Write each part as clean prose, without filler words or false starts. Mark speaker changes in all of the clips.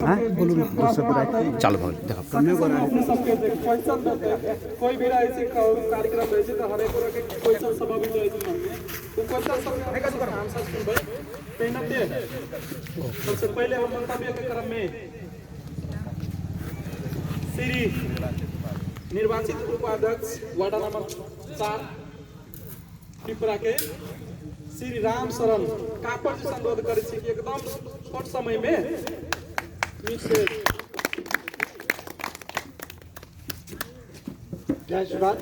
Speaker 1: बोलू ना चलो भाई देखो
Speaker 2: सबके क्वेश्चन कोई भी ऐसे कार्यक्रम रहे तो हर एक के क्वेश्चन सब भी रहे तो क्वेश्चन सब आंसर सुनबे पेनत दे। सबसे पहले हम मंतव्य के क्रम में श्री निर्वाचित उपाध्यक्ष वार्ड नंबर 4 पिपरा के श्री राम शरण कापड़ जी से अनुरोध करे छी कि एकदम छोट समय में
Speaker 3: जय सुराज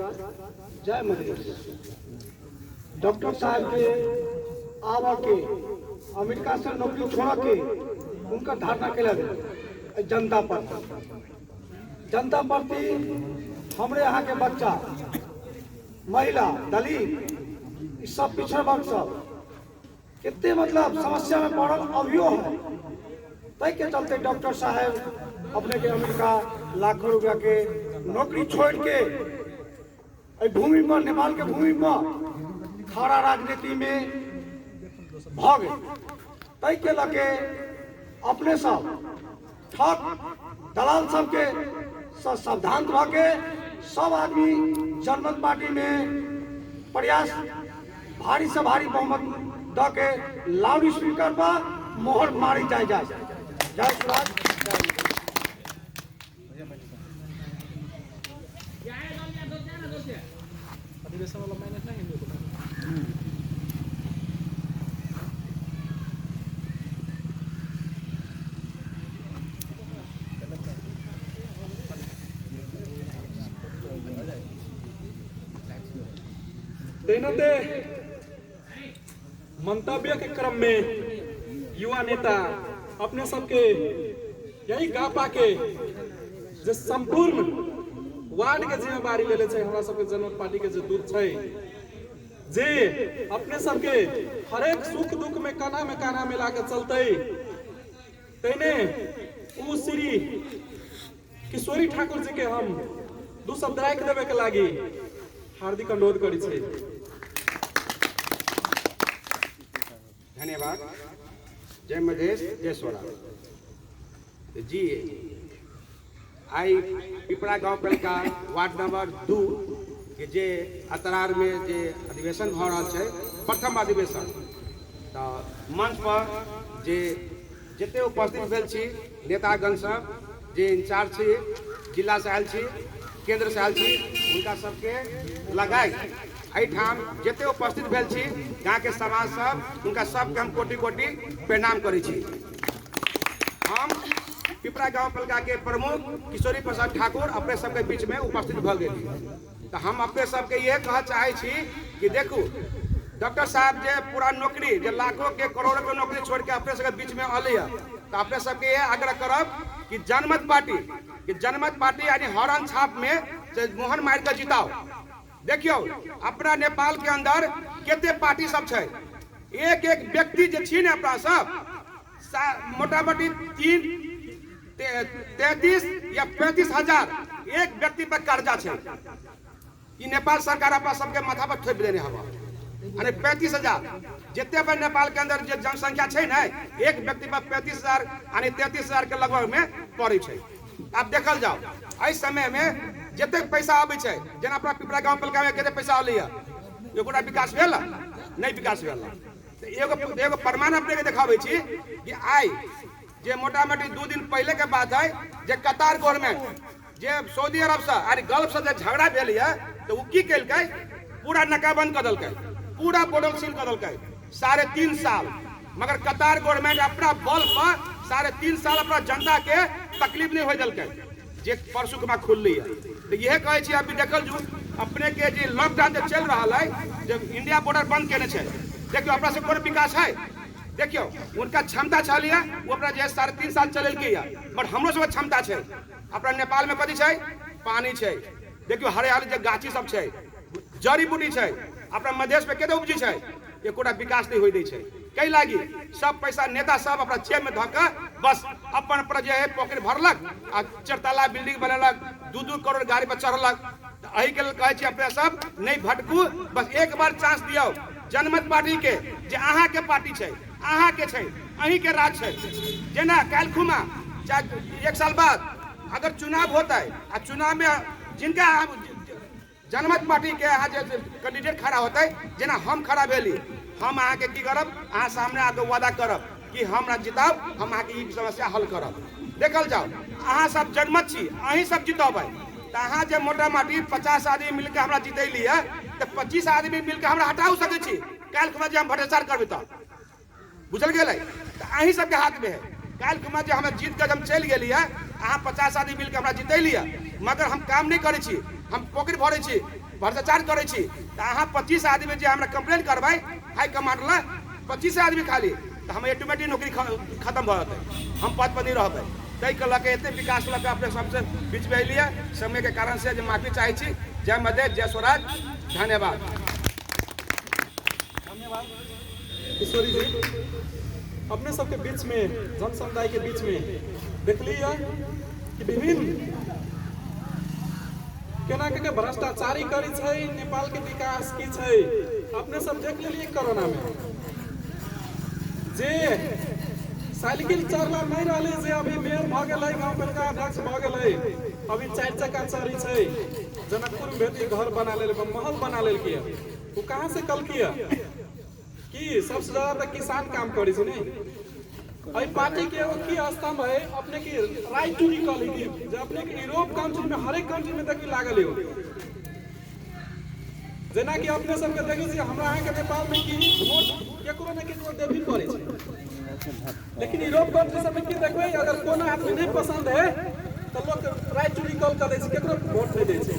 Speaker 3: जय मधेश। डॉक्टर साहब के आवा के अमेरिका से नौकरी छोड़ा के उनका धारणा के लगे जनता प्रति हमारे यहाँ के बच्चा महिला दलित इस सब पिछड़ वर्ग सब कितने मतलब समस्या में पड़ल अभियो है। तय के चलते डॉक्टर साहब अपने के अमेरिका लाखों रुपया के नौकरी छोड़ के भूमि पर नेपाल के भूमि पर खड़ा राजनीति में भाग तय के लगे अपने सब ठग दलाल सब के सावधान भागे सब आदमी जनमत पार्टी में प्रयास भारी से भारी बहुमत द के लाउड स्पीकर पर मोहर मारी जाए जय सुराज।
Speaker 2: अधिवेशन वाला मैनेज नहीं हिंदू को देनते मंतव्य के क्रम में युवा नेता अपने सबके यही गापा के जो संपूर्ण वार्ड के जिम्मेवारी ले ले हमरा सबके जनमत पार्टी के जो दूत छै जे अपने सबके हर एक सुख दुख में काना मिला के चलते तैने उ श्री किशोरी ठाकुर जी के हम दू शब्द राख देवे के लागी हार्दिक अनुरोध करी छी।
Speaker 4: धन्यवाद। जय मधेश जय स्वराज जी। आई पिपरा गांव पालिका वार्ड नंबर 2 के जे अतरार में जे अधिवेशन भ रहा है प्रथम अधिवेशन तो मंच पर जे जते उपस्थित भेल छी नेतागण सब जे इंचार्ज छी जिला से आयल छी केंद्र से आयल छी उनका सबके लगाई एठाम जते उपस्थित भेल छी गाँव के समाज सब उनका सबके हम कोटि कोटि प्रणाम करै छी। हम पिपरा गांव पालिका के प्रमुख किशोरी प्रसाद ठाकुर अपने सबके बीच में उपस्थित भ गेली तो हम अपने सबके ये कह चाहे छी कि देखू डॉक्टर साहब जे पूरा नौकरी जे लाखों के करोड़ों के नौकरी छोड़ के अपने सबके बीच में अलै तो अपने सबके ये आग्रह करब कि जनमत पार्टी यानी हॉर्न छाप में मोहर मार के जिताओ। देखियो अपना नेपाल के अंदर केते पार्टी सब छै एक व्यक्ति जे छी ने अपना सब मोटा मोटी 33 या 35 हजार एक व्यक्ति पर कर्जा है। ये नेपाल सरकार अपना सबके माथा पर थोप देने हवा 35,000 जितने पर नेपाल के अंदर जो जनसंख्या है ना एक व्यक्ति पर 35,000 यानी 33,000 के लगभग में पड़े छै। आप देखल जाओ इस समय में जिते पैसा आबे छै जेना अपना पिपरा गांव पालिका में केते पैसा आलै एकोटा विकास भेल नहीं विकास भेल एगो प्रमाण अपने के देखाबै छी कि आई जे मोटा मोटी 2 दिन पहले के बात है जे कतार गवर्नमेंट जे सऊदी अरब से अरे गल्फ से झगड़ा भेल तो वो की कलकै पूरा नाकाबंद कर दलकै पूरा बॉर्डर सील कर दलकै 3.5 साल मगर कतार गवर्नमेंट अपना बल पर 3.5 साल अपना जनता के तकलीफ नहीं हो दलकै जे परसू के बाद खुलली है तो यह कहे छी अभी देखल जू अपने के जे लॉकडाउन जो चल रहा है जब इंडिया बॉर्डर बंद केने छै देखियो अपना से कोन विकास है देखियो उनका क्षमता छलिए वो अपना जे 3.5 साल चलेलकै बट हमरो सब क्षमता छै अपना नेपाल में कथी छै पानी छै देखियो हरियाली जे गाछी सब छै जड़ी बूटी छै अपना मधेश में केते उपजी छै एकोटा विकास नहीं होई दै छै कई लागी सब पैसा नेता सब अपना जेब में धक बस अपन पर जे है पॉकेट भरलक आ 4 तला बिल्डिंग बनेलक 2-2 करोड़ गाड़ी पर चढ़लक अही के कहे छी अपने सब नहीं भटकू बस एक बार चांस दियो जनमत पार्टी के जे अहाँ के पार्टी छै अहाँ के छै अहीं के राज छै जेना काल्खुमा चाहे 1 साल बाद अगर चुनाव होता है और चुनाव में जिनका जनमत पार्टी के यहाँ कैंडिडेट खड़ा होता है जेना हम खड़ा भेली, हम अहाँ के की करब, अहाँ सामने आके वादा करब कि हमरा जिताब, हम अहाँ के ई समस्या हल करब। देखल जाओ अहाँ सब जनमत छी, अहीं सब जितबै तो अहाँ जे मोटा माटी 50 आदमी मिलकर हमरा जितैली है तो 25 आदमी मिलकर हमरा हटाओ सकै छी। काल्हि खुमा जे हम भ्रष्टाचार करबै तो बुझल गेलै, तो अहीं सबके हाथ में है। काल्हि खुमा जे हम जीत कर हम चलि गेली है, अहाँ 50 आदमी मिलकर हमरा जितैली है, मगर हम काम नहीं करै छी, हम पॉकेट भरै छी, भ्रष्टाचार करै छी, तो अहाँ 25 आदमी जे हमरा कंप्लेन करबै हाई कमांड ला 25 आदमी खाली, तो हम ऑटोमेटिक नौकरी खत्म भ जेतै, हम पद पर नहीं रहबै। तै के लके एते विकास लके अपने सबसे बीच में एलिए, समय के कारण से माफी चाहै छी। जय मधे, जय स्वराज, धन्यवाद।
Speaker 2: किशोरी जी, अपने सबके बीच में, जन समुदाय के बीच में देखलिए कि विभिन्न केना के भ्रष्टाचारी करी छै, नेपाल के विकास की छै, अपने सब देख लेलिए। कोरोना में जे साइकिल चलला नहीं रहले, जे अभी मेयर भ गेलै, गांव पालिका अध्यक्ष भ गेलै, अभी 4 चक्का चली छै, जनकपुर में बेटी घर बना ले, महल बना लेल किया, वो कहाँ से कल किया कि सबसे ज्यादा तो किसान काम करी छै नहीं। अई पार्टी के एगो की स्तंभ है अपने की राइट टू रिकॉल, जो अपने के यूरोप कंट्री में हर एक कंट्री में देखी लागल हो, जेना कि अपने सबके देखी छी हमरा अहाँ के नेपाल में की वोट केकरो ने केकरो देबी पड़े छै, लेकिन यूरोप कंट्री सब में की देखबै अगर कोनो आदमी नहीं पसंद है तो लोग राइट टू रिकॉल कर दे छै, केकरो वोट नहीं दे छै।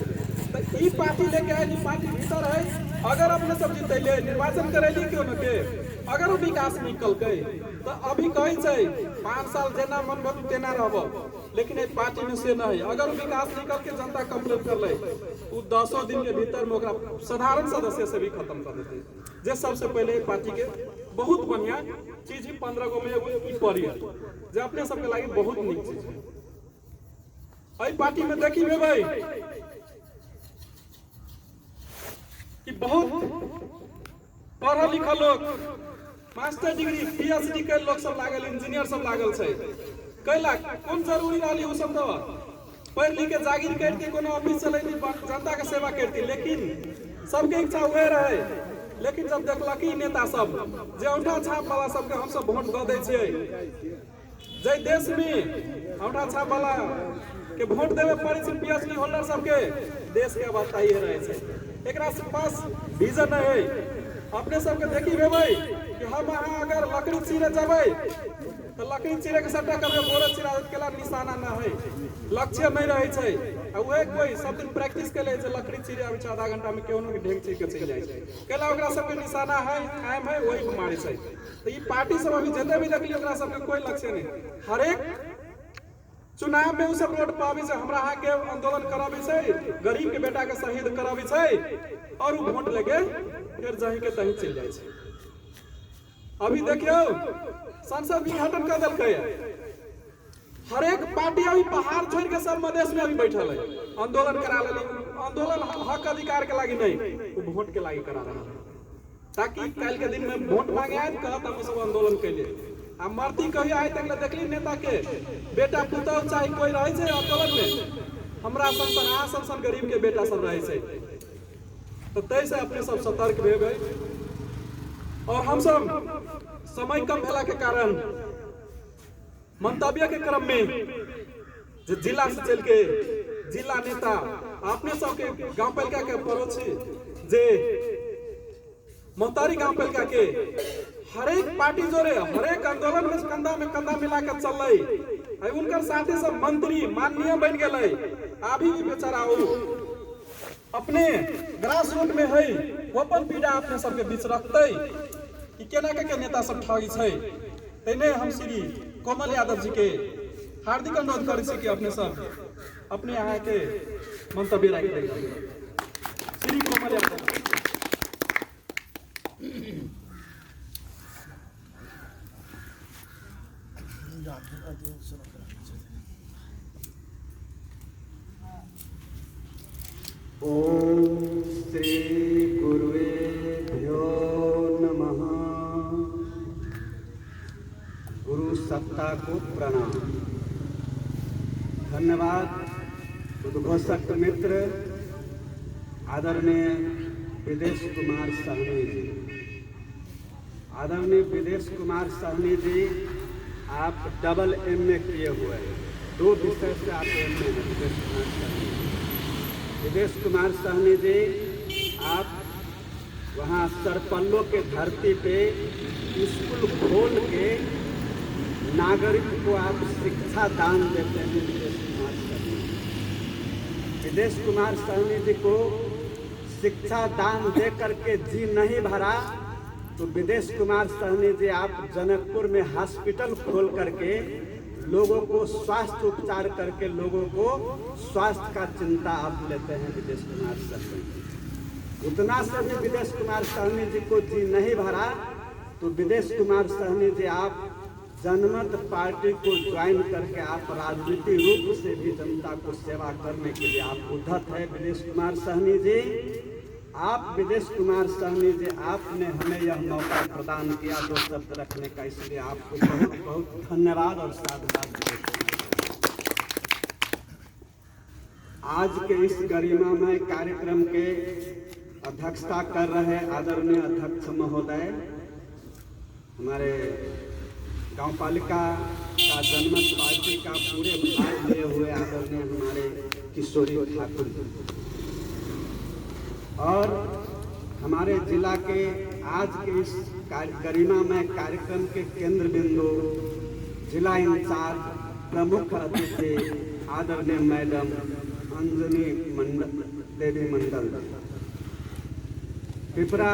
Speaker 2: तो ई पार्टी लेके आए, ई पार्टी भीतर है, अगर अपने सब जीतैले निर्वाचन करेली क्यों न के, अगर वो विकास निकलकै तो अभी कहै छै 5 साल जेना मन भरू तेना रहब, लेकिन एक पार्टी में से नहीं। अगर विकास निकल के जनता कंप्लेन कर ले, वो 10 दिन के भीतर में ओकरा साधारण सदस्य से भी खत्म कर देते। जे सबसे पहले पार्टी के बहुत बढ़िया चीज ही 15 गो में एगो पड़ी है, जे अपने सबके लागी बहुत नीक चीज है। अई पार्टी में देखी भाई कि बहुत पढ़ल लिखल लोग, मास्टर डिग्री PhD के लोग सब लागल, इंजीनियर सब लागल छै, कैला कौन जरूरी रहली उ सब तो पढ़ लिख के जागीर करके कोनो ऑफिस चलैती, जनता के सेवा करती, लेकिन सबके इच्छा हुए रहे। लेकिन जब देखलकी नेता सब जे औंठा छाप वाला सबके हम सब वोट दऽ दै छियै, जे देश में औंठा छाप वाला के वोट देवे पड़े छै PhD होल्डर सबके, देश के अवस्था ये रहे छै, एकरा से पास विजन है। अपने सबके देखी भाई कि हम अहाँ अगर लकड़ी चीरे जबै तो लकड़ी चीरे के सबटा करबे, बोरा चीरा केला निशाना ना है, लक्ष्य नहीं रहे छै। आ उहे कोई सब दिन प्रैक्टिस के ले जे लकड़ी चीरे आबै छै, आधा घंटा में केहनो के ढेंग चीर के चल जाय छै, केला ओकरा सबके निशाना है, कायम है, वही बीमारी छै। तो ई पार्टी सब अभी जते भी देखली ओकरा सबके कोई लक्ष्य नहीं, हर एक चुनाव में उ सब रोड पर आबै छै, हमरा अहाँ के आंदोलन कराबै छै, गरीब के बेटा के शहीद कराबै छै, और उ वोट लेके फिर जहीं के तहीं चल जाए छै। अभी देखियो संसद विघटन कर देलकै, हर एक पार्टी अभी पहाड़ छोड़ के सब मधेश में अभी बैठल है, आंदोलन करा लेली, आंदोलन हक अधिकार के लागी नहीं, वो वोट के लागी करा रहा है, ताकि कल के दिन में वोट मांगे आए कहत हम सब आंदोलन कैले। आ मरती कहियो आए तक देखली नेता के बेटा पुतौ चाहे कोई रहे छै आंदोलन में, हमरा संसन आ संसन गरीब के बेटा सब रहे छै। तो तैसे अपने सब सतर्क भेबै, और हम सब समय कम भेला के कारण मंतव्य के क्रम में जे जिला से चल के जिला नेता अपने सबके गांव पालिका के पड़ोसी जे मोहतारी गांव पालिका के हर एक पार्टी जोरे हर एक आंदोलन में कंधा मिला के चल, उनकर साथे सब मंत्री माननीय बन गए, अभी भी बेचारा अपने ग्रास रूट में है, ओपन पीड़ा अपने सबके बीच रखते कि केना के नेता सब ठगी छै। तैने हम श्री कोमल यादव जी के हार्दिक अनुरोध करै छी कि अपने सब अपने यहाँ के मंतव्य राखि दै श्री कोमल यादव।
Speaker 5: ओम श्री गुरुवेभ्यो नमः। गुरु सत्ता को प्रणाम। धन्यवाद उद्घोषक मित्र आदरणीय विदेश कुमार सहनी जी। आदरणीय विदेश कुमार सहनी जी, आप डबल MA किए हुए हैं, 2 विषय से आप MA हैं। विदेश कुमार सहनी जी, आप वहाँ सरपल्लो के धरती पे स्कूल खोल के नागरिक को आप शिक्षा दान देते हैं। विदेश कुमार सहनी जी को शिक्षा दान दे करके जी नहीं भरा तो विदेश कुमार सहनी जी, आप जनकपुर में हॉस्पिटल खोल करके लोगों को स्वास्थ्य उपचार करके लोगों को स्वास्थ्य का चिंता आप लेते हैं। विदेश कुमार सहनी जी, उतना से भी विदेश कुमार सहनी जी को जी नहीं भरा तो विदेश कुमार सहनी जी, आप जनमत पार्टी को ज्वाइन करके आप राजनीतिक रूप से भी जनता को सेवा करने के लिए आप उद्धत है। विदेश कुमार सहनी जी, आप विदेश कुमार सहनी जी, आपने हमें यह मौका प्रदान किया 2 शब्द रखने का, इसलिए आपको बहुत बहुत धन्यवाद और साधुवाद देते हैं। आज के इस गरिमामय कार्यक्रम के अध्यक्षता कर रहे आदरणीय अध्यक्ष महोदय, हमारे गांव पालिका का जनमत पार्टी का पूरे भाग लिए हुए आदरणीय हमारे किशोरी ठाकुर जी, और हमारे जिला के आज के इस गरिमामय कार्यक्रम के केंद्र बिंदु जिला इंचार्ज प्रमुख अतिथि आदरणीय मैडम अंजनी देवी मंडल, पिपरा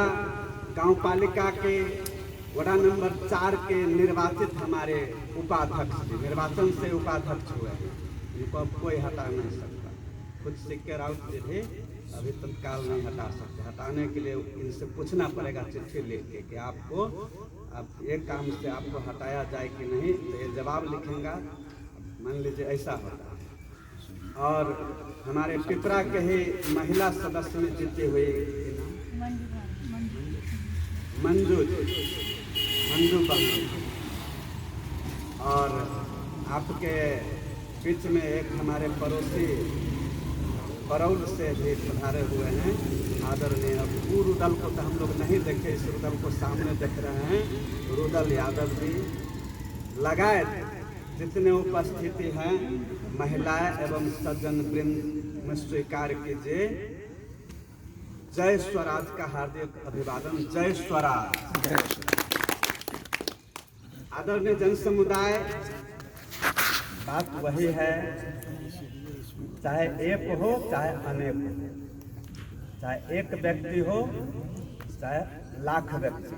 Speaker 5: गांव पालिका के वड़ा नंबर 4 के निर्वाचित हमारे उपाध्यक्ष जी, निर्वाचन से उपाध्यक्ष हुए हैं, इनको अब कोई हटा नहीं सकता। खुद सिक्के राउत जी थे, अभी तत्काल नहीं हटा सकते। हटाने के लिए इनसे पूछना पड़ेगा चिट्ठी लिख के कि आपको अब एक काम से आपको हटाया जाए कि नहीं, तो ये जवाब लिखेंगे, मान लीजिए ऐसा होता। और हमारे पिपरा के ही महिला सदस्य में जीती हुई मंजू बहन, और आपके बीच में एक हमारे पड़ोसी बरौल से भी पधारे हुए हैं आदरणीय। अब रुदल को तो हम लोग नहीं देखे, इस रुदल को सामने देख रहे हैं, रुदल यादव जी लगाए जितने उपस्थिति हैं महिलाएं एवं सज्जन वृंद में स्वीकार कीजिए जय स्वराज का हार्दिक अभिवादन। जय स्वराज। आदरणीय जन समुदाय, बात वही है, चाहे एक हो चाहे अनेक हो, चाहे एक व्यक्ति हो चाहे लाख व्यक्ति,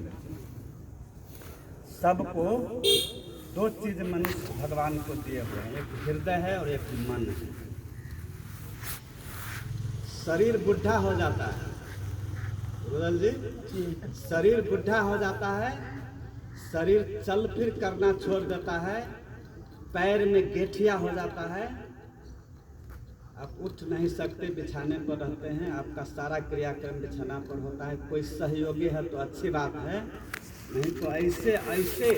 Speaker 5: सबको 2 चीज मनुष्य भगवान को दिए हुए हैं, एक हृदय है और एक मन है। शरीर बुढ़ा हो जाता है रुदल जी, शरीर बुढ़ा हो जाता है, शरीर चल फिर करना छोड़ देता है, पैर में गेठिया हो जाता है, आप उठ नहीं सकते, बिछाने पर रहते हैं, आपका सारा क्रियाक्रम बिछाना पर होता है। कोई सहयोगी है तो अच्छी बात है, नहीं तो ऐसे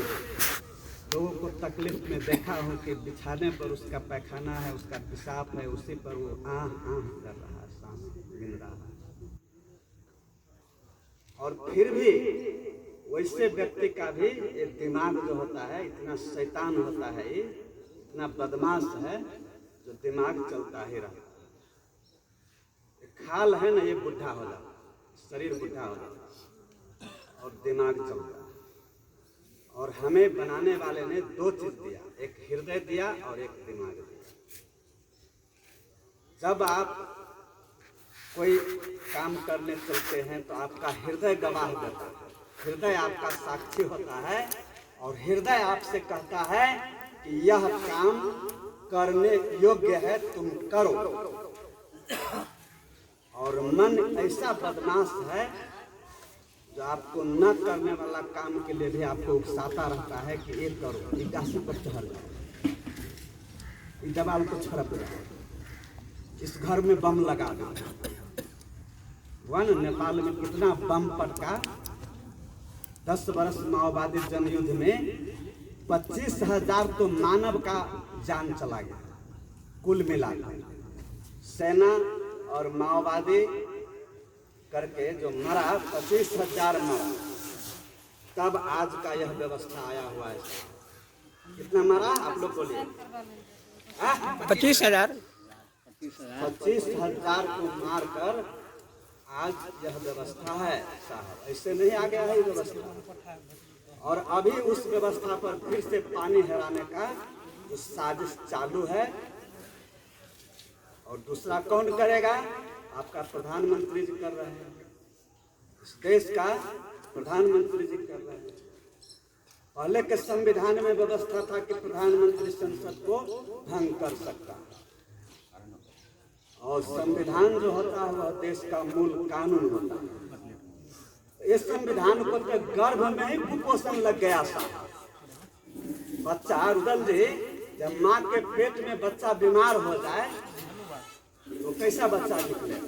Speaker 5: लोगों को तकलीफ में देखा हो कि बिछाने पर उसका पैखाना है, उसका पेशाब है, उसी पर वो आह कर रहा है, सांस गिन रहा है। और फिर भी वैसे व्यक्ति का भी एक दिमाग जो होता है इतना शैतान होता है, ये इतना बदमाश है जो दिमाग चलता ही रहता है। खाल है ना, ये बुढ़ा हो जाता, शरीर बुढ़ा हो जाता और दिमाग चलता है। और हमें बनाने वाले ने 2 चीज दिया, एक हृदय दिया और एक दिमाग दिया। जब आप कोई काम करने चलते हैं तो आपका हृदय गवाह देता है, हृदय आपका साक्षी होता है और हृदय आपसे कहता है कि यह काम करने योग्य है, तुम करो। और मन ऐसा बदमाश है जो आपको न करने वाला काम के लिए भी आपको उकसाता रहता है कि ये करो, ये गाछी पर चढ़ जाओ, इस दीवार को छड़प जाओ, इस घर में बम लगा दो। वन नेपाल में कितना बम पटका, 10 वर्ष माओवादी जनयुद्ध में 25,000 तो मानव का जान चला गया। कुल मिलाकर सेना और माओवादी करके जो मरा 25,000 मरा, तब आज का यह व्यवस्था आया हुआ है। कितना मरा आप लोग बोलिए?
Speaker 1: 25,000।
Speaker 5: 25,000 को मारकर आज यह व्यवस्था है साहब, ऐसे नहीं आ गया है व्यवस्था। और अभी उस व्यवस्था पर फिर से पानी हराने का जो साजिश चालू है। और दूसरा कौन करेगा? आपका प्रधानमंत्री जी कर रहे हैं, इस देश का प्रधानमंत्री जी कर रहे हैं। पहले के संविधान में व्यवस्था था कि प्रधानमंत्री संसद को भंग कर सकता है, और संविधान जो होता है वह देश का मूल कानून होता है। इस संविधान को तो गर्भ में ही कुपोषण लग गया था। बच्चा रुदल जी, जब माँ के पेट में बच्चा बीमार हो जाए तो कैसा बच्चा निकलेगा?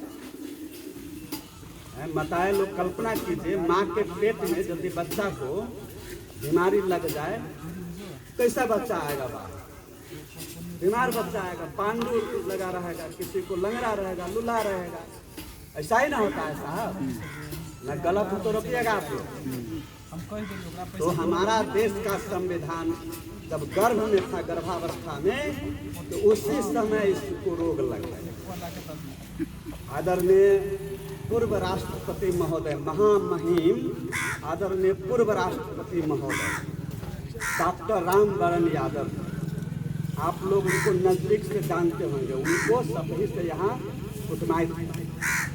Speaker 5: बताए लोग, कल्पना कीजिए, माँ के पेट में यदि बच्चा को बीमारी लग जाए कैसा बच्चा आएगा बाहर? बीमार बच्चा आएगा, पांडु लगा रहेगा, किसी को लंगड़ा रहेगा, लुला रहेगा। ऐसा ही ना होता है साहब? न गलत हो तो रोकिएगा आप लोग। तो हमारा देश का संविधान जब गर्भ में था, गर्भावस्था में, तो उसी समय इसको रोग लग गया। आदरणीय पूर्व राष्ट्रपति महोदय, महामहिम आदरणीय पूर्व राष्ट्रपति महोदय डॉक्टर रामवरण यादव, आप लोग उनको नजदीक से जानते होंगे, उनको सभी से यहाँ कुटमाइत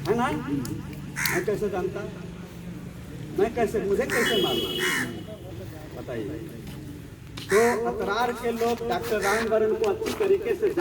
Speaker 5: है ना? मैं कैसे जानता? मुझे कैसे मालूम बताइए? तो अतरार के लोग डॉक्टर रामवरण को अच्छी तरीके से